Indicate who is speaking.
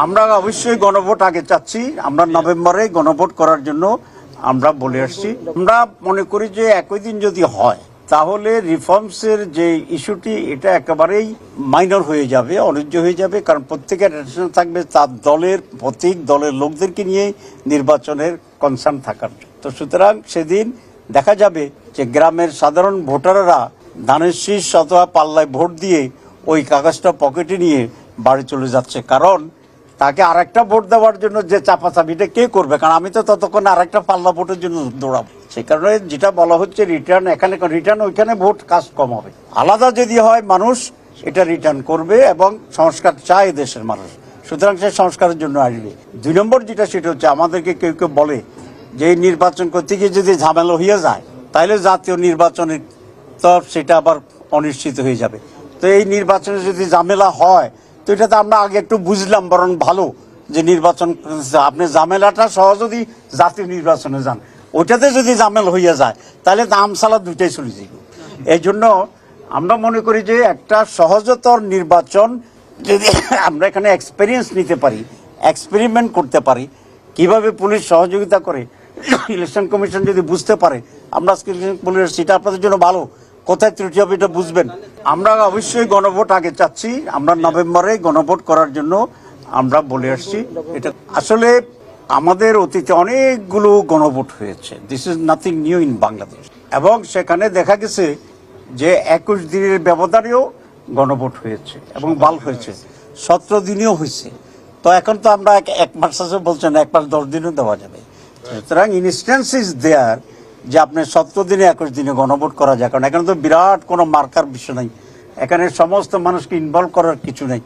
Speaker 1: আমরা অবশ্যই গণভোট আগে চাচ্ছি। আমরা নভেম্বরে গণভোট করার জন্য আমরা বলে আসছি। আমরা মনে করি যে একই দিন যদি হয় তাহলে রিফর্মসের যে ইস্যুটি এটা একেবারেই মাইনর হয়ে যাবে, অনির্য হয়ে যাবে, কারণ প্রত্যেকের অ্যাটেনশন থাকবে তার দলের প্রতীক দলের লোকদেরকে নিয়ে নির্বাচনের কনসার্ন থাকার। তো সুতরাং সেদিন দেখা যাবে যে গ্রামের সাধারণ ভোটাররা ধানের শীষ অথবা পাল্লায় ভোট দিয়ে ওই কাগজটা পকেটে নিয়ে বাড়ি চলে যাচ্ছে, কারণ তাকে আরেকটা ভোট দেওয়ার জন্য যে চাপাচাপিটা কে করবে, কারণ আমি তো ততক্ষণ আরেকটা পাল্লা ভোটের জন্য দৌড়াবো। সেই কারণে যেটা বলা হচ্ছে রিটার্ন, এখানে রিটার্ন ওইখানে ভোট কাজ কম হবে। আলাদা যদি হয় মানুষ এটা রিটার্ন করবে এবং সংস্কার চায় দেশের মানুষ, সুতরাং সে সংস্কারের জন্য আসবে। 2 নম্বর যেটা সেটা হচ্ছে আমাদেরকে কেউ কেউ বলে যে এই নির্বাচন করতে গিয়ে যদি ঝামেলা হয়ে যায় তাহলে জাতীয় নির্বাচনের তো সেটা আবার অনিশ্চিত হয়ে যাবে। তো এই নির্বাচনে যদি ঝামেলা হয় তো এটা তো আমরা আগে একটু বুঝলাম, বরং ভালো যে নির্বাচন আপনি ঝামেলাটা সহ যদি জাতীয় নির্বাচনে যান, ওইটাতে যদি ঝামেলা হইয়া যায় তাহলে দাম সালা দুইটাই চলে যাবে। এই জন্য আমরা মনে করি যে একটা সহজতর নির্বাচন যদি আমরা এখানে এক্সপেরিয়েন্স নিতে পারি, এক্সপেরিমেন্ট করতে পারি, কিভাবে পুলিশ সহযোগিতা করে, ইলেকশন কমিশন যদি বুঝতে পারে আমরা আজকে পুলিশ সেটা আপনাদের জন্য ভালো, কোথায় ত্রুটি হবে এটা বুঝবেন। আমরা অবশ্যই গণভোট আগে চাচ্ছি। আমরা নভেম্বরে গণভোট করার জন্য আমরা বলে আসছি। এটা আসলে আমাদের অতীতে অনেকগুলো গণভোট হয়েছে, this is nothing new in Bangladesh, এবং সেখানে দেখা গেছে যে 21 দিনের ব্যবধানেও গণভোট হয়েছে এবং বাল হয়েছে, 17 দিনেও হয়েছে। তো এখন তো আমরা এক মাস আছে বলছেন, 1 মাস 10 দিনও দেওয়া যাবে। সুতরাং ইনস্ট্যান্স ইজ দেয়ার যে আপনি 17 দিনে 21 দিনে গণভোট করা যায়, কারণ এখানে তো বিরাট কোনো মার্কার বিষয় নাই, এখানে সমস্ত মানুষকে ইনভলভ করার কিছু নেই।